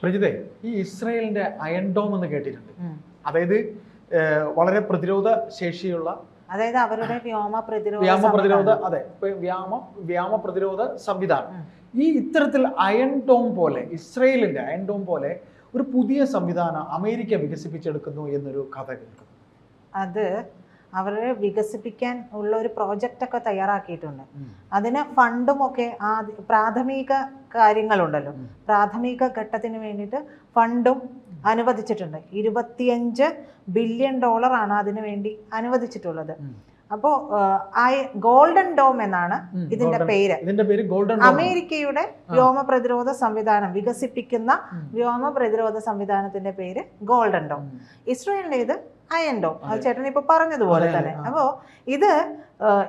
പ്രജിതേ, ഈ ഇസ്രായേലിന്റെ iron dome എന്ന് കേട്ടിട്ടുണ്ട്. അതായത് വളരെ പ്രതിരോധ ശേഷിയുള്ള, അതായത് അവരുടെ വ്യോമ പ്രതിരോധ സംവിധാനം. ഈ ഇത്തരത്തിൽ അയൺ ഡോം പോലെ, ഇസ്രായേലിന്റെ അയൺ ഡോം പോലെ ഒരു പുതിയ സംവിധാനം അമേരിക്ക വികസിപ്പിച്ചെടുക്കുന്നു എന്നൊരു കഥ കേൾക്കുന്നു. അത് അവരെ വികസിപ്പിക്കാൻ ഉള്ള ഒരു പ്രോജക്റ്റ് ഒക്കെ തയ്യാറാക്കിയിട്ടുണ്ട്. അതിന് ഫണ്ടും ഒക്കെ പ്രാഥമിക കാര്യങ്ങളുണ്ടല്ലോ, പ്രാഥമിക ഘട്ടത്തിന് വേണ്ടിയിട്ട് ഫണ്ടും അനുവദിച്ചിട്ടുണ്ട്. $25 ബില്യൺ ആണ് അതിനു വേണ്ടി അനുവദിച്ചിട്ടുള്ളത്. അപ്പോ ഗോൾഡൻ ഡോം എന്നാണ് ഇതിന്റെ പേര്. അമേരിക്കയുടെ വ്യോമ പ്രതിരോധ സംവിധാനം വികസിപ്പിക്കുന്ന വ്യോമ പ്രതിരോധ സംവിധാനത്തിന്റെ പേര് ഗോൾഡൻ ഡോം. ഇസ്രായേലിന്റേത് അയൺ ഡോം. ചേട്ടൻ ഇപ്പൊ പറഞ്ഞതുപോലെ തന്നെ. അപ്പോ ഇത്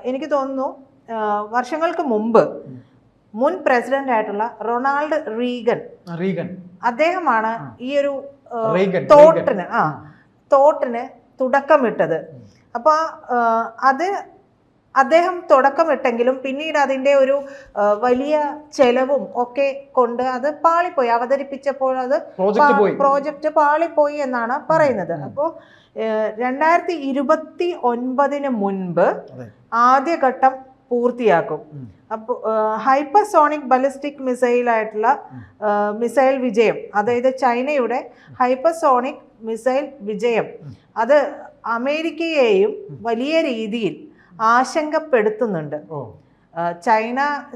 എനിക്ക് തോന്നുന്നു വർഷങ്ങൾക്ക് മുമ്പ് മുൻ പ്രസിഡന്റ് ആയിട്ടുള്ള റൊണാൾഡ് റീഗൻ അദ്ദേഹമാണ് ഈ ഒരു തോട്ടിന് തുടക്കമിട്ടത്. അപ്പൊ അത് അദ്ദേഹം തുടക്കമിട്ടെങ്കിലും പിന്നീട് അതിന്റെ ഒരു വലിയ ചെലവും ഒക്കെ കൊണ്ട് അത് പാളിപ്പോയി. അവതരിപ്പിച്ചപ്പോൾ അത് പ്രോജക്റ്റ് പാളിപ്പോയി എന്നാണ് പറയുന്നത്. അപ്പോൾ 2029 മുൻപ് ആദ്യഘട്ടം പൂർത്തിയാക്കും. അപ്പോൾ ഹൈപ്പർസോണിക് ബലിസ്റ്റിക് മിസൈലായിട്ടുള്ള മിസൈൽ വിജയം, അതായത് ചൈനയുടെ ഹൈപ്പർസോണിക് മിസൈൽ വിജയം, അത് അമേരിക്കയെയും വലിയ രീതിയിൽ ആശങ്കപ്പെടുത്തുന്നുണ്ട്.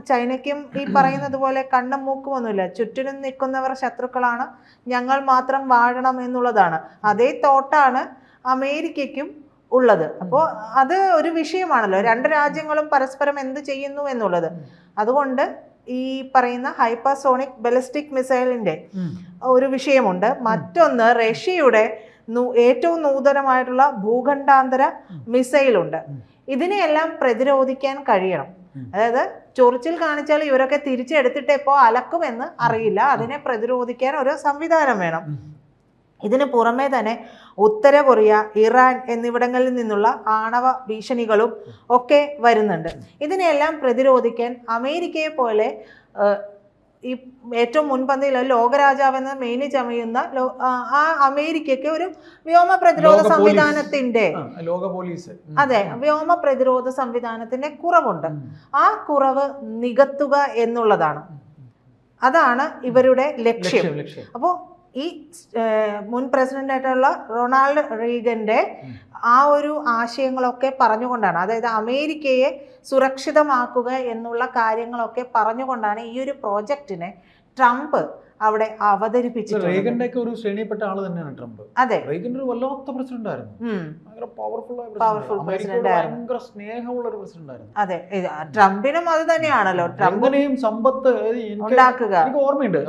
ചൈനയ്ക്കും ഈ പറയുന്നത് പോലെ കണ്ണും മൂക്കും ഒന്നുമില്ല. ചുറ്റിനും നിൽക്കുന്നവർ ശത്രുക്കളാണ്, ഞങ്ങൾ മാത്രം വാഴണം എന്നുള്ളതാണ്. അതേ തോട്ടാണ് അമേരിക്കയ്ക്കും ഉള്ളത്. അപ്പോൾ അത് ഒരു വിഷയമാണല്ലോ, രണ്ട് രാജ്യങ്ങളും പരസ്പരം എന്ത് ചെയ്യുന്നു എന്നുള്ളത്. അതുകൊണ്ട് ഈ പറയുന്ന ഹൈപ്പർസോണിക് ബലിസ്റ്റിക് മിസൈലിന്റെ ഒരു വിഷയമുണ്ട്. മറ്റൊന്ന് റഷ്യയുടെ ഏറ്റവും നൂതനമായിട്ടുള്ള ഭൂഖണ്ഡാന്തര മിസൈലുണ്ട്. ഇതിനെയെല്ലാം പ്രതിരോധിക്കാൻ കഴിയണം. അതായത് ചൊറിച്ചിൽ കാണിച്ചാൽ ഇവരൊക്കെ തിരിച്ചെടുത്തിട്ട് എപ്പോ അലക്കുമെന്ന് അറിയില്ല. അതിനെ പ്രതിരോധിക്കാൻ ഒരു സംവിധാനം വേണം. ഇതിന് പുറമെ തന്നെ ഉത്തര കൊറിയ, ഇറാൻ എന്നിവിടങ്ങളിൽ നിന്നുള്ള ആണവ ഭീഷണികളും ഒക്കെ വരുന്നുണ്ട്. ഇതിനെല്ലാം പ്രതിരോധിക്കാൻ അമേരിക്കയെ പോലെ ഈ ഏറ്റവും മുൻപന്തിയിൽ ലോകരാജാവെന്ന് മേനി ചമയുന്ന അമേരിക്കയ്ക്ക് ഒരു വ്യോമ പ്രതിരോധ സംവിധാനത്തിന്റെ വ്യോമ പ്രതിരോധ സംവിധാനത്തിന്റെ കുറവുണ്ട്. ആ കുറവ് നികത്തുക എന്നുള്ളതാണ്. അതാണ് ഇവരുടെ ലക്ഷ്യം. അപ്പോൾ ഈ മുൻ പ്രസിഡന്റ് ആയിട്ടുള്ള റൊണാൾഡ് റീഗന്റെ ആ ഒരു ആശയങ്ങളൊക്കെ പറഞ്ഞുകൊണ്ടാണ്, അതായത് അമേരിക്കയെ സുരക്ഷിതമാക്കുക എന്നുള്ള കാര്യങ്ങളൊക്കെ പറഞ്ഞുകൊണ്ടാണ് ഈ ഒരു പ്രോജക്റ്റിനെ ട്രംപ് അവിടെ അവതരിപ്പിച്ചത്. റീഗന്റെ ഒക്കെ ഒരു ശ്രേണിപ്പെട്ട ആള് തന്നെയാണ് ട്രംപ്. അതെ, റീഗൻ ഒരു വല്ലാത്ത പ്രസിഡന്റ് ആയിരുന്നു. പവർഫുൾ സ്നേഹമുള്ള ഒരു പ്രസിഡന്റ് ആയിരുന്നു. അതെ, ട്രംപിനും അത് തന്നെയാണല്ലോ, ട്രംപിനെയും സമ്പത്ത് ഉണ്ടാക്കുക. എനിക്ക് ഓർമ്മയുണ്ട്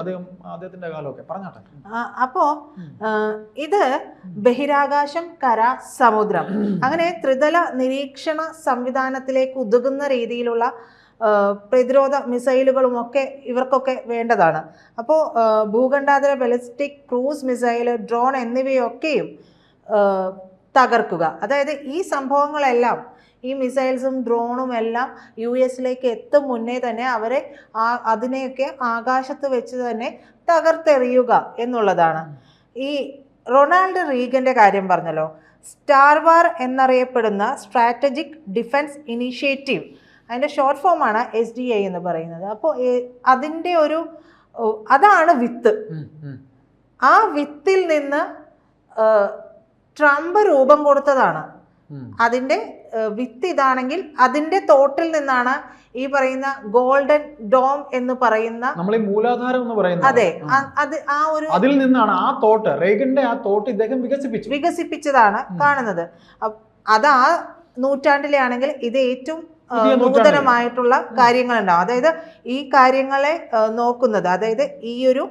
അദ്ദേഹത്തിന്റെ കാലമൊക്കെ. പറഞ്ഞാട്ടെ. അപ്പോ ഇത് ബഹിരാകാശം, കര, സമുദ്രം, അങ്ങനെ ത്രിതല നിരീക്ഷണ സംവിധാനത്തിലേക്ക് ഉതകുന്ന രീതിയിലുള്ള പ്രതിരോധ മിസൈലുകളും ഒക്കെ ഇവർക്കൊക്കെ വേണ്ടതാണ്. അപ്പോൾ ഭൂഖണ്ഡാന്തര ബലിസ്റ്റിക് ക്രൂസ് മിസൈൽ, ഡ്രോൺ എന്നിവയൊക്കെയും തകർക്കുക. അതായത് ഈ സംഭവങ്ങളെല്ലാം, ഈ മിസൈൽസും ഡ്രോണും എല്ലാം US എത്തും മുന്നേ തന്നെ അവരെ അതിനെയൊക്കെ ആകാശത്ത് വെച്ച് തന്നെ തകർത്തെറിയുക എന്നുള്ളതാണ്. ഈ റൊണാൾഡ് റീഗന്റെ കാര്യം പറഞ്ഞല്ലോ, സ്റ്റാർ വാർ എന്നറിയപ്പെടുന്ന സ്ട്രാറ്റജിക് ഡിഫൻസ് ഇനീഷ്യേറ്റീവ്, അതിൻ്റെ ഷോർട്ട് ഫോമാണ് SDI എന്ന് പറയുന്നത്. അപ്പോൾ അതിൻ്റെ അതാണ് വിത്ത്. ആ വിത്തിൽ നിന്ന് ട്രംപ് രൂപം കൊടുത്തതാണ്. അതിൻ്റെ വിത്ത് ഇതാണെങ്കിൽ അതിൻ്റെ തോട്ടിൽ നിന്നാണ് ഈ പറയുന്ന ഗോൾഡൻ ഡോം എന്ന് പറയുന്ന മൂലാധാരം എന്ന് പറയുന്നത്. അതെ, അത് അതിൽ നിന്നാണ് ആ തോട്ട്, റീഗന്റെ ആ തോട്ട് ഇദ്ദേഹം വികസിപ്പിച്ചതാണ് കാണുന്നത്. അത് ആ നൂറ്റാണ്ടിലെ ആണെങ്കിൽ ഇത് ഏറ്റവും നൂതനമായിട്ടുള്ള കാര്യങ്ങളുണ്ടാവും. അതായത് ഈ കാര്യങ്ങളെ നോക്കുന്നത്, അതായത് ഈ ഒരു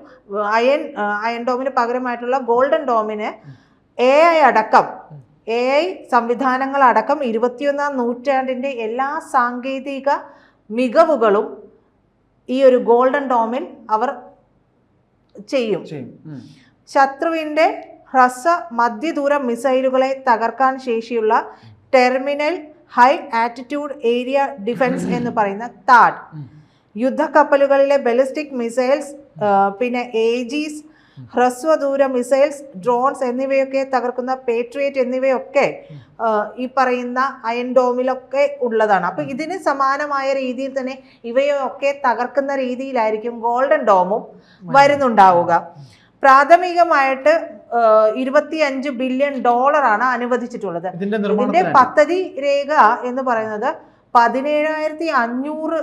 അയൺ ഡോമിന് പകരമായിട്ടുള്ള ഗോൾഡൻ ഡോമിന് AI സംവിധാനങ്ങളടക്കം 21ാം നൂറ്റാണ്ടിന്റെ എല്ലാ സാങ്കേതിക മികവുകളും ഈ ഒരു ഗോൾഡൻ ഡോമിൽ അവർ ചെയ്യും. ശത്രുവിന്റെ ഹ്രസ്വ മധ്യദൂര മിസൈലുകളെ തകർക്കാൻ ശേഷിയുള്ള terminal high attitude area defence എന്ന് പറയുന്ന THAAD, യുദ്ധക്കപ്പലുകളിലെ ബലിസ്റ്റിക് മിസൈൽസ്, പിന്നെ AGS ഹ്രസ്വദൂര മിസൈൽസ്, ഡ്രോൺസ് എന്നിവയൊക്കെ തകർക്കുന്ന പേട്രിയറ്റ് എന്നിവയൊക്കെ ഈ പറയുന്ന അയൺ ഡോമിലൊക്കെ ഉള്ളതാണ്. അപ്പൊ ഇതിന് സമാനമായ രീതിയിൽ തന്നെ ഇവയൊക്കെ തകർക്കുന്ന രീതിയിലായിരിക്കും ഗോൾഡൻ ഡോമും വരുന്നുണ്ടാവുക. പ്രാഥമികമായിട്ട് 25 ബില്യൺ ഡോളറാണ് അനുവദിച്ചിട്ടുള്ളത്. ഇതിന്റെ പദ്ധതി രേഖ എന്ന് പറയുന്നത് 17,500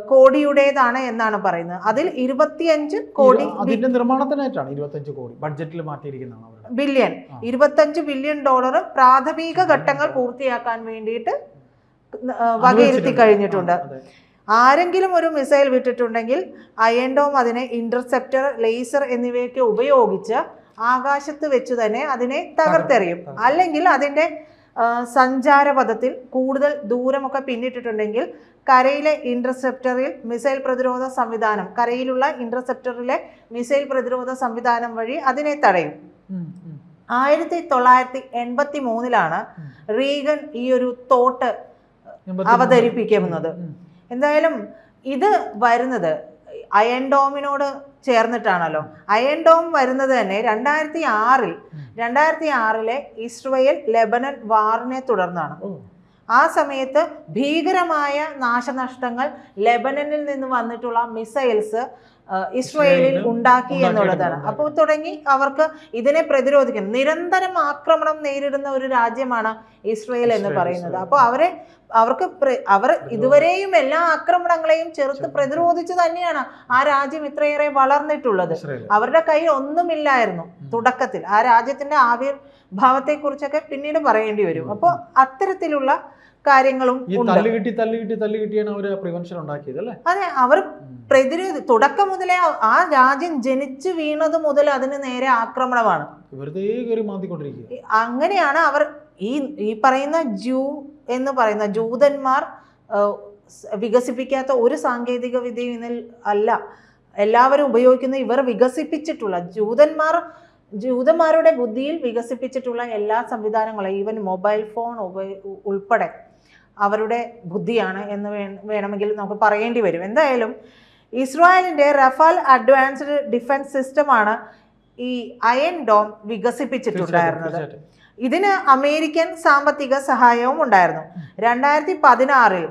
കോടിയുടേതാണ് എന്നാണ് പറയുന്നത്. അതിൽ 25 കോടി അതിന്റെ നിർമ്മാണത്തിനായിട്ടാണ് 25 കോടി ബഡ്ജറ്റിൽ മാറ്റിയിരിക്കുന്നതാണ്. ബില്യൺ 25 ബില്യൺ ഡോളർ പ്രാഥമിക ഘട്ടങ്ങൾ പൂർത്തിയാക്കാൻ വേണ്ടിയിട്ട് വകയിരുത്തി കഴിഞ്ഞിട്ടുണ്ട്. ആരെങ്കിലും ഒരു മിസൈൽ വിട്ടിട്ടുണ്ടെങ്കിൽ അയൺ ഡോം അതിനെ ഇന്റർസെപ്റ്റർ, ലേസർ എന്നിവയൊക്കെ ഉപയോഗിച്ച് ആകാശത്ത് വെച്ച് തന്നെ അതിനെ തകർത്തെറിയും. അല്ലെങ്കിൽ അതിൻ്റെ സഞ്ചാരപഥത്തിൽ കൂടുതൽ ദൂരമൊക്കെ പിന്നിട്ടിട്ടുണ്ടെങ്കിൽ കരയിലെ ഇന്റർസെപ്റ്ററിൽ മിസൈൽ പ്രതിരോധ സംവിധാനം, കരയിലുള്ള ഇന്റർസെപ്റ്ററിലെ മിസൈൽ പ്രതിരോധ സംവിധാനം വഴി അതിനെ തടയും. 1983 റീഗൻ ഈ ഒരു തോട്ട് അവതരിപ്പിക്കുന്നത്. എന്തായാലും ഇത് വരുന്നത് അയൺ ഡോമിനോട് ചേർന്നിട്ടാണല്ലോ. അയൺ ഡോം വരുന്നത് തന്നെ 2006 ഇസ്രയേൽ ലെബനൻ വാറിനെ തുടർന്നാണ്. ആ സമയത്ത് ഭീകരമായ നാശനഷ്ടങ്ങൾ ലെബനനിൽ നിന്ന് വന്നിട്ടുള്ള മിസൈൽസ് ഇസ്രയേലിൽ ഉണ്ടാക്കി എന്നുള്ളതാണ്. അപ്പോൾ തുടങ്ങി അവർക്ക് ഇതിനെ പ്രതിരോധിക്കണം. നിരന്തരം ആക്രമണം നേരിടുന്ന ഒരു രാജ്യമാണ് ഇസ്രയേൽ എന്ന് പറയുന്നത്. അപ്പോൾ അവർ ഇതുവരെയും എല്ലാ ആക്രമണങ്ങളെയും ചെറുത്ത് പ്രതിരോധിച്ച് തന്നെയാണ് ആ രാജ്യം ഇത്രയേറെ വളർന്നിട്ടുള്ളത്. അവരുടെ കയ്യിൽ ഒന്നുമില്ലായിരുന്നു തുടക്കത്തിൽ. ആ രാജ്യത്തിന്റെ ആവിർഭാവത്തെ കുറിച്ചൊക്കെ പിന്നീട് പറയേണ്ടി വരും. അപ്പോൾ അത്തരത്തിലുള്ള കാര്യങ്ങളും അതെ, അവർ തുടക്കം മുതലേ ആ രാജ്യം ജനിച്ചു വീണത് മുതൽ അതിന് നേരെ ആക്രമണമാണ്. അങ്ങനെയാണ് അവർ ഈ പറയുന്ന എന്ന് പറയുന്ന ജൂതന്മാർ വികസിപ്പിക്കാത്ത ഒരു സാങ്കേതിക വിദ്യയും അല്ല എല്ലാവരും ഉപയോഗിക്കുന്ന. ഇവർ വികസിപ്പിച്ചിട്ടുള്ള ജൂതന്മാരുടെ ബുദ്ധിയിൽ വികസിപ്പിച്ചിട്ടുള്ള എല്ലാ സംവിധാനങ്ങളും, ഈവൻ മൊബൈൽ ഫോൺ ഉൾപ്പെടെ അവരുടെ ബുദ്ധിയാണ് എന്ന് വേണമെങ്കിൽ നമുക്ക് പറയേണ്ടി വരും. എന്തായാലും ഇസ്രായേലിന്റെ റഫാൽ അഡ്വാൻസ്ഡ് ഡിഫൻസ് സിസ്റ്റമാണ് ഈ അയൺ ഡോം വികസിപ്പിച്ചിട്ടുണ്ടായിരുന്നത്. ഇതിന് അമേരിക്കൻ സാമ്പത്തിക സഹായവും ഉണ്ടായിരുന്നു. 2016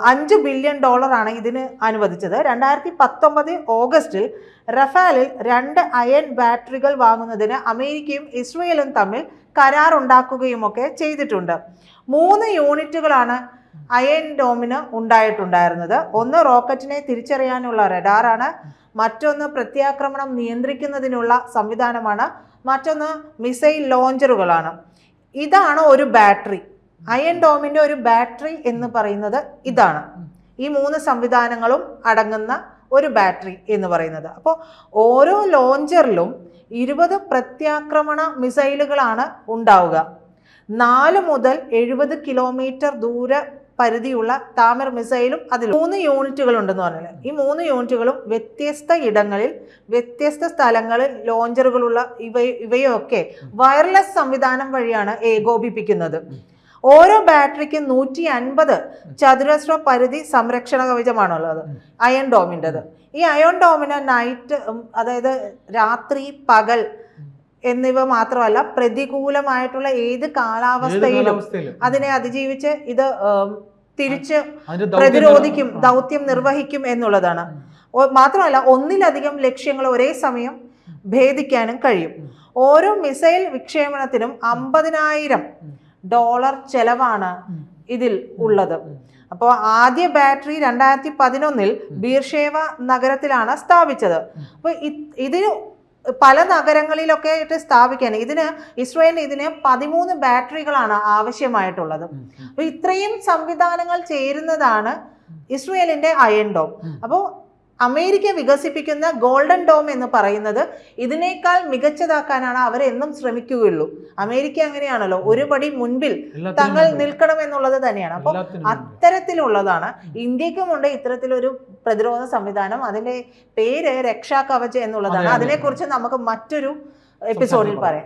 $5 ബില്യൺ ഇതിന് അനുവദിച്ചത്. 2019 ഓഗസ്റ്റിൽ റഫാലിൽ 2 അയൺ ബാറ്ററികൾ വാങ്ങുന്നതിന് അമേരിക്കയും ഇസ്രയേലും തമ്മിൽ കരാറുണ്ടാക്കുകയുമൊക്കെ ചെയ്തിട്ടുണ്ട്. 3 യൂണിറ്റുകളാണ് അയൺ ഡോമിന് ഉണ്ടായിട്ടുണ്ടായിരുന്നത്. ഒന്ന് റോക്കറ്റിനെ തിരിച്ചറിയാനുള്ള റഡാറാണ്, മറ്റൊന്ന് പ്രത്യാക്രമണം നിയന്ത്രിക്കുന്നതിനുള്ള സംവിധാനമാണ്, മറ്റൊന്ന് മിസൈൽ ലോഞ്ചറുകളാണ്. ഇതാണ് ഒരു ബാറ്ററി. അയൺ ഡോമിന്റെ ഒരു ബാറ്ററി എന്ന് പറയുന്നത് ഇതാണ്. ഈ 3 സംവിധാനങ്ങളും അടങ്ങുന്ന ഒരു ബാറ്ററി എന്ന് പറയുന്നത്. അപ്പോൾ ഓരോ ലോഞ്ചറിലും 20 പ്രത്യാക്രമണ മിസൈലുകളാണ് ഉണ്ടാവുക. 4 മുതൽ 70 കിലോമീറ്റർ ദൂര പരിധിയുള്ള താമർ മിസൈലും അതിൽ 3 യൂണിറ്റുകൾ ഉണ്ടെന്ന് പറഞ്ഞാൽ ഈ 3 യൂണിറ്റുകളും വ്യത്യസ്ത ഇടങ്ങളിൽ വ്യത്യസ്ത സ്ഥലങ്ങളിൽ ലോഞ്ചറുകളുള്ള ഇവയൊക്കെ വയർലെസ് സംവിധാനം വഴിയാണ് ഏകോപിപ്പിക്കുന്നത്. ഓരോ ബാറ്ററിക്കും 150 ചതുരശ്ര പരിധി സംരക്ഷണ കവചമാണുള്ളത് അയൺ ഡോമിൻ്റെത്. ഈ അയൺ ഡോമിന് നൈറ്റ്, അതായത് രാത്രി പകൽ എന്നിവ മാത്രമല്ല, പ്രതികൂലമായിട്ടുള്ള ഏത് കാലാവസ്ഥയിലും അതിനെ അതിജീവിച്ച് ഇത് തിരിച്ച് പ്രതിരോധിക്കും, ദൗത്യം നിർവഹിക്കും എന്നുള്ളതാണ്. മാത്രമല്ല ഒന്നിലധികം ലക്ഷ്യങ്ങൾ ഒരേ സമയം ഭേദിക്കാനും കഴിയും. ഓരോ മിസൈൽ വിക്ഷേപണത്തിനും $50,000 ചെലവാണ് ഇതിൽ ഉള്ളത്. അപ്പോൾ ആദ്യ ബാറ്ററി 2011 ബീർഷേവ നഗരത്തിലാണ് സ്ഥാപിച്ചത്. അപ്പോൾ ഇതിന് പല നഗരങ്ങളിലൊക്കെ ആയിട്ട് സ്ഥാപിക്കാൻ ഇസ്രയേലിന് 13 ബാറ്ററികളാണ് ആവശ്യമായിട്ടുള്ളത്. അപ്പോൾ ഇത്രയും സംവിധാനങ്ങൾ ചേരുന്നതാണ് ഇസ്രയേലിന്റെ അയൺ ഡോം. അപ്പോൾ അമേരിക്ക വികസിപ്പിക്കുന്ന ഗോൾഡൻ ഡോം എന്ന് പറയുന്നത് ഇതിനേക്കാൾ മികച്ചതാക്കാനാണ് അവരെന്നും ശ്രമിക്കുകയുള്ളൂ. അമേരിക്ക അങ്ങനെയാണല്ലോ, ഒരു പടി മുൻപിൽ തങ്ങൾ നിൽക്കണം എന്നുള്ളത് തന്നെയാണ്. അപ്പോൾ അത്തരത്തിലുള്ളതാണ്. ഇന്ത്യക്കുമുണ്ട് ഇത്തരത്തിലൊരു പ്രതിരോധ സംവിധാനം. അതിന്റെ പേര് രക്ഷാ കവച് എന്നുള്ളതാണ്. അതിനെക്കുറിച്ച് നമുക്ക് മറ്റൊരു എപ്പിസോഡിൽ പറയാം.